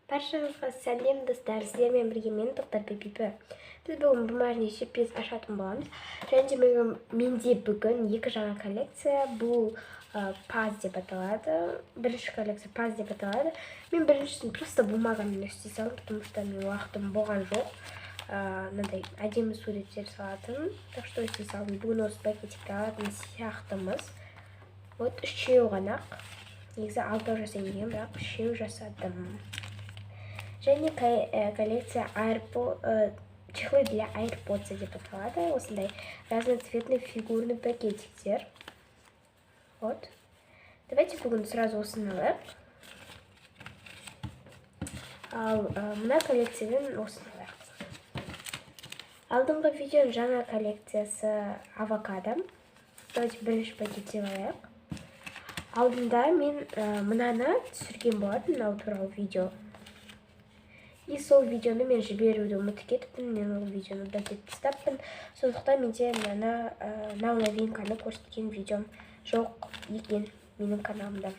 Баршаңызға сәлем достар, сіздермен бірге мен Тоқтар Бибі. Біз бүгін бумажный сюрприз ашатын боламыз. Және менде бүгін екі жаңа коллекция. Бұл паз деп аталады. Бірінші коллекция паз деп аталады. Мен біріншісін просто бумагамен істей салдым, потому что мен уақытым болған жоқ. Мынандай әдемі суреттер салатын. Так что істей салдым. Бүгін осы пакетикті алатын сияқтымыз. Вот үшеу ғана. Негізі 6 жасайын деген, бірақ үшеу жасадым. Және коллекция чехлы для AirPods деп аталады. Осындай разноцветный фигурный пакетиктер. Вот. Давайте бүгін сразу осыны алайық. Ал мына коллекциядан осыны алайық. Алдыңғы видеоның жаңа коллекциясы авокадо. Давайте бірінші пакетті алайық. Алдында мен мынаны түсірген болатын, мынау туралы видео. И сол видеоны мен жіберуді ұмытып кетіппін, мен ол видеоны удалить тастаппын. Сондықтан менде мынау новинканы көрсеткен видеом жоқ екен менің каналымда.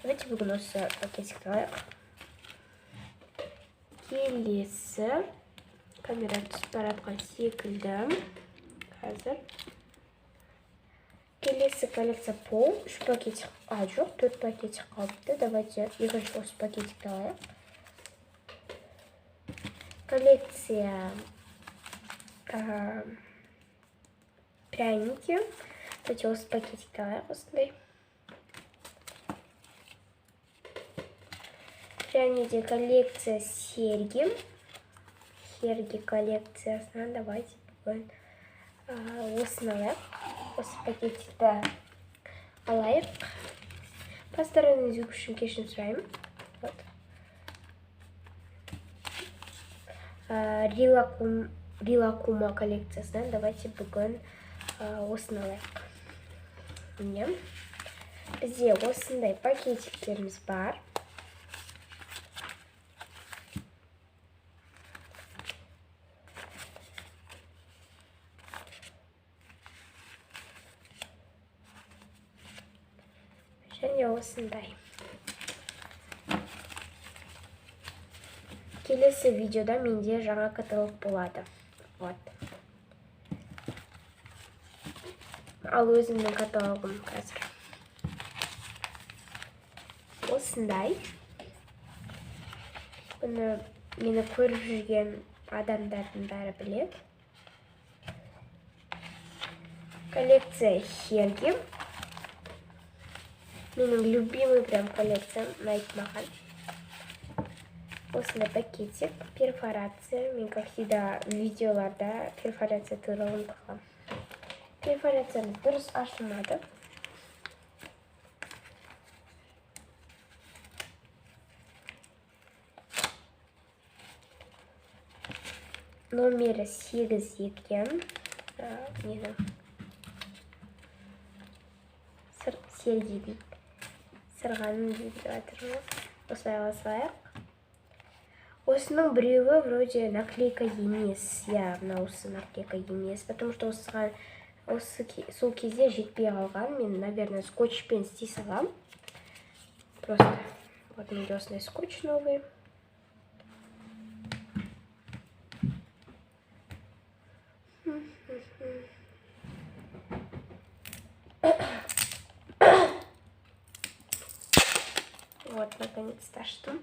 Давайте бүгін осы пакетикті алайық. Келесі камера түсіп баратқан секілді. Қазір. Келесі коллекция пол. 3 пакетик, жоқ, 4 пакетик қалыпты. Давайте екінші осы пакетикті алайық. Коллекция пряники. Давайте осы пакетикті алайық осындай. Пряники коллекция серьги. Серьги коллекциясынан давайте бүгін осыны алайық. Осы пакетикті алайық. Пастарыңыз үшін кешірім сұраймын. Вот. Рилакума коллекциясынан давайте бүгін осыны алайық. Міне. Бізде осындай пакетиктеріміз бар. Және осындай. Келесі видеода менде жаңа каталог болады. Вот. Ал өзімнің каталогым қазір. Осындай. Бұны мені көріп жүрген адамдардың бәрі біледі. Коллекция Херги. Менің любимый прям коллекциям ұнайды маған. Осындай пакетик, перфорация. Мен, как всегда, видеоларда перфорация туралы ұмытқанмын. Перфорацияны дұрыс ашылмады. Номері 8 екен. Нені? Сердейдің. Сырғаның дейді жатырмыз. Осылай алайық. Осының біреуі вроде наклейка емес. Я, мынаусы наклейка емес. Потому что сол кезде жетпей қалған. Мен, наверное, скотчпен істей салам. Просто вот менде осындай скотч новый. Вот, наконец-то что.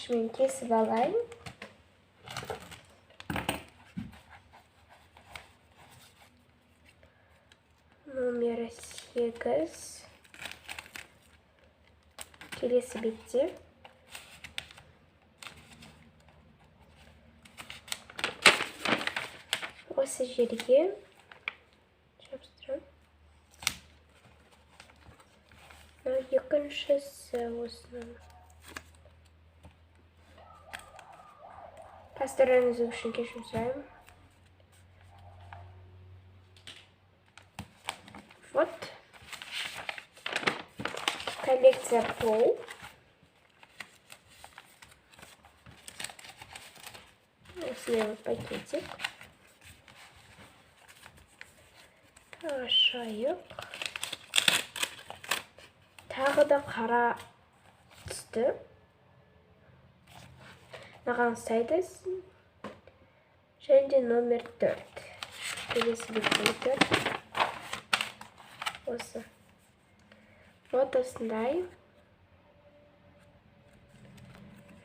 Мен кесіп алайын. Номері 8. Келесі бетте. Осы жерге жабыстырам. Екіншісі осының. Пастарыңыз үшін кешірім сұраймын. Вот. Коллекция пол. Осындай пакетик. Ашайық. Тағы да қара түсті. Маған ұқсайды. Және де номер 4. Келесі беттегі 4. Осы. Вот осындай.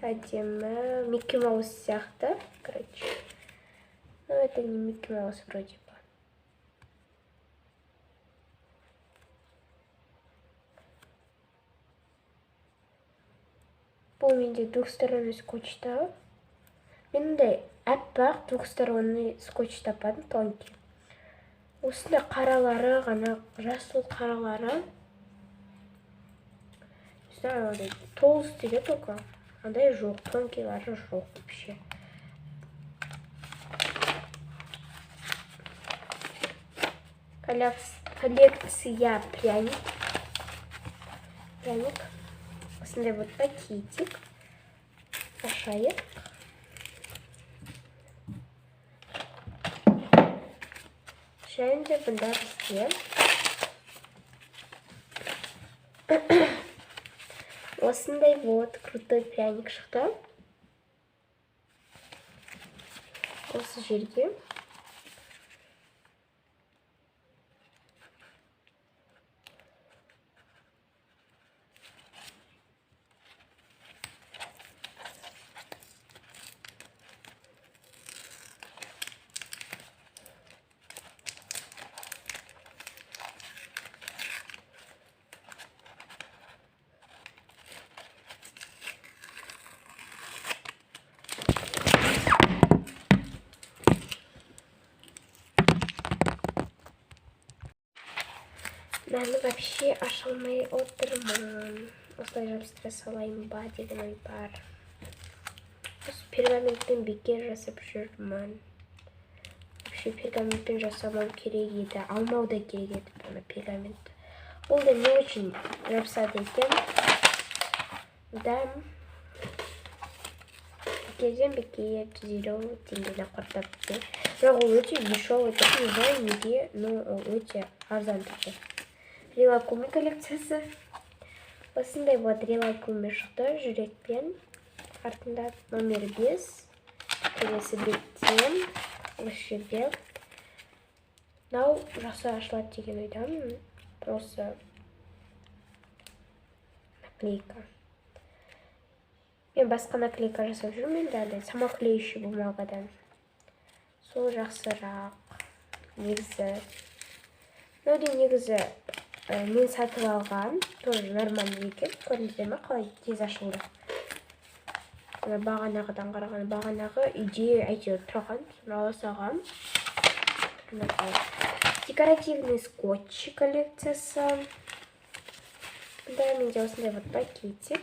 Әдемі Микки Маус сияқты. Короче. Но это не Микки Маус вроде бы. Бұл менде двухсторонний скотчта. Менде аппақ двухсторонний скотч таппадым, тонкий. Осында қаралары, ғана жасыл қаралары. Не знаю, толстый де только. Андай жоқ, тонкийлары жоқ вообще. Коллекция пряник. Осындай вот пакетик. Ашайық. Және де бұнда бізде осындай вот крутой пряник шықты. Осы жерге Мен вообще ашылмай отырмын. Осылай жабыстыра салайын ба деген ой бар. Осы пергаментпен бекер жасап жүрмін. Вообще пергаментпен жасамау керек еді. Алмау да керек еді пергаментті. Ол да не очень жабысады екен. Да. Бекер 150 теңгені қыртап тұр. Бірақ ол өте дешевый тұр. Не знаю неге, но ол өте арзан тұр. Рилакуми коллекциясы. Осындай вот Рилакуми шықты жүрекпен. Артында номер 5. Келесі беттен. Осы жерде. Мынау жақсы ашылады деген ойдамын. Просто наклейка. Мен басқа наклейка жасап жүрмін дәлі. Самоклеющий бумагадан. Сол жақсырақ. Негізі. Мынау негізі мен сатып алған. Тоже нормальный екен. Көрдіңіздер ме қалай тез ашылды. Бағанағыдан қараған. Бағанағы үйде әйтеуір тұрған. Соны ала салғам. Декоративный скотч коллекциясы. Бұнда менде осындай вот пакетик.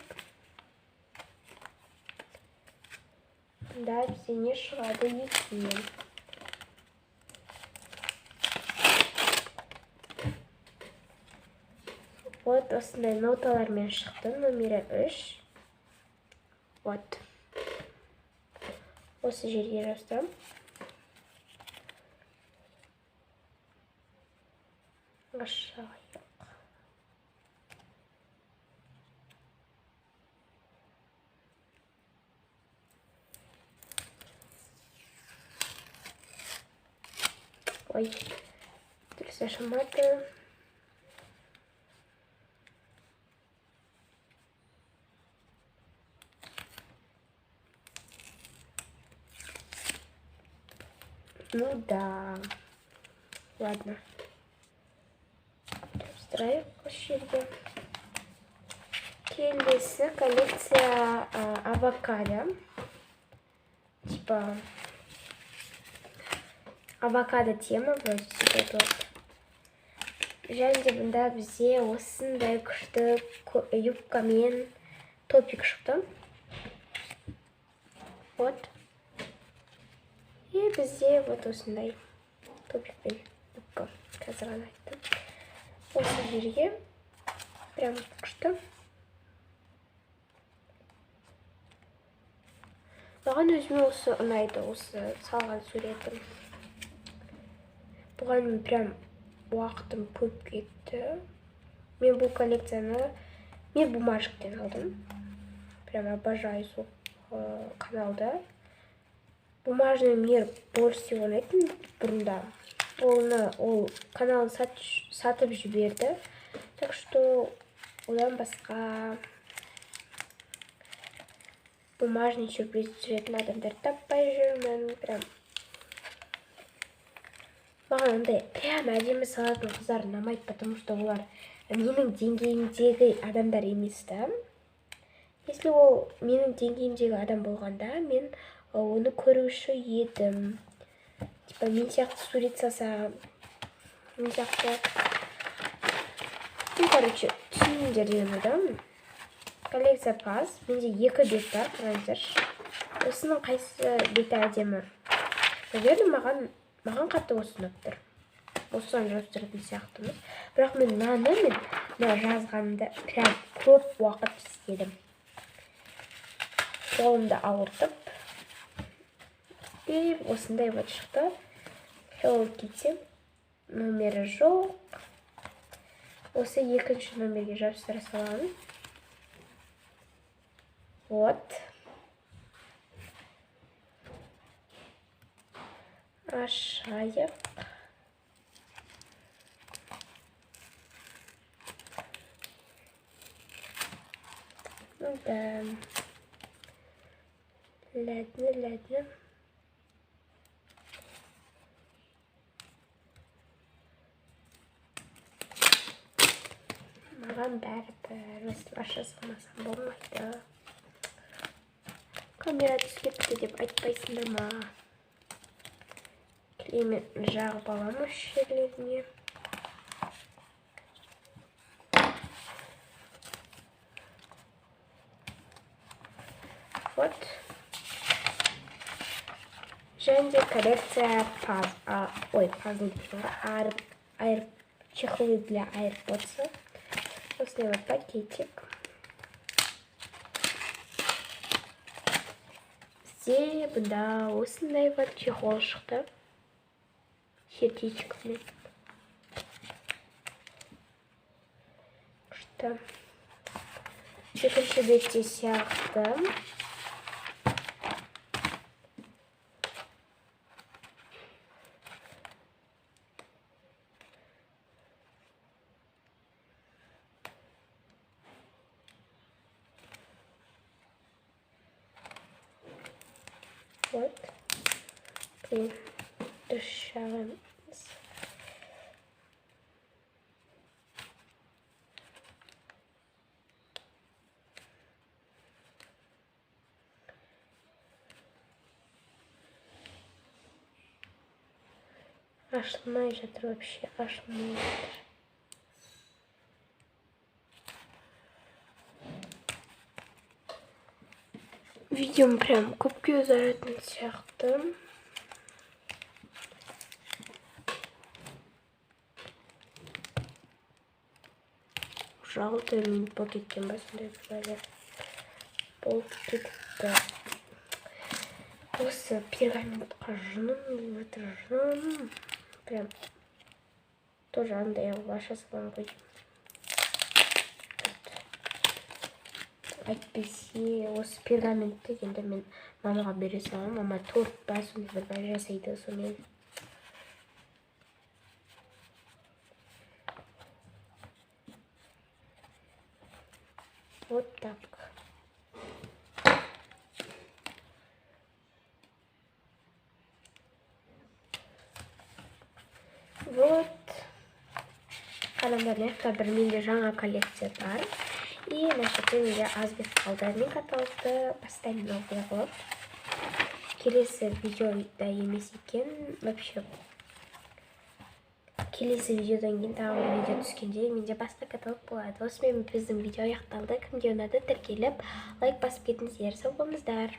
Бұнда бізде не шығады екен. Вот осындай ноталармен шықты. Номері 3. Вот. Осы жерге жаздым. Ашайық. Ой, дұрыс ашылмады. Ну да. Ладно. Устраиваю жерге. Келесі коллекция авокадо. Типа авокадо тема вроде сөйтеді. Және де бұнда бізде осындай күшті юбкамен топик шықты. Вот. И бізде вот осындай топикпен юбка. Қазір ғана айттым. Осы жерге прям күшті. Маған өзіме осы ұнайды, осы салған суретім. Бұған прям уақытым көп кетті. Мен бұл коллекцияны бумажниктен алдым. прям обожаю сол каналды. Бумажный мир больше всего ойлайтын бұрында. Ол каналын сатып жіберді. Так что одан басқа бумажный сюрприз түсіретін адамдарды таппай жүрмін. Прям маған андай прям әдемі салатын қыздар ұнамайды, потому что олар менің деңгейімдегі адамдар емес та. Если ол менің деңгейімдегі адам болғанда, мен оны көруші едім. Типа мен сияқты сурет салса, мен сияқты... Короче, түсініңдер деген адам. Коллекция паз. Менде 2 бет бар, қараңыздар. Осының қайсы беті әдемі. Наверное, маған қатты осы ұнап тұр. Осыған жазып тұратын сияқтымыз. Бірақ мен мына жазғанымда прям көп уақыт істедім. Қолымды ауыртып. И осындай вот шықты. Hello Kitty. Номері жоқ. Осы 2-ші номерге жабыстыра саламын. Вот. Ашайық. Да. Ладно. Маған бәрібір осылайша салмасам болмайды. Камера түсіп кетті деп айтпайсыңдар ма? Клеймен жағып аламын осы жерлеріне. Вот. Және де коллекция чехлы для AirPods. После вот пакетик. Здесь, да, осындай вот чехол шықты. Сердечками. Что? Екінші бетте сияқты. Вот. Решаем. Ашламай жатыр вообще, ашламай жатыр. Видеом прям көпке ұзаратын сияқты. Жалты минут болып кеткен ба сондай бәле. Болып кетті. Осы пергаментқа жыным. Прям тоже андай ваша салам ғой. Әйтпесе осы пергаментті енді мен мамаға бере салам. Мама торт па сондай бір жасайды сонымен. Вот так. Вот. Адамдар бір менде жаңа коллекция бар. И насчет менде аз бет қалды. Мен каталогты постоянно оқи қылып. Келесі видеода емес екен. Вообще. Келесі видеодан кейін тағы бір видео түскенде менде басқа каталог болады. Осымен біздің видео аяқталды. Кімге ұнады тіркеліп лайк басып кетіңіздер. Сау болыңыздар.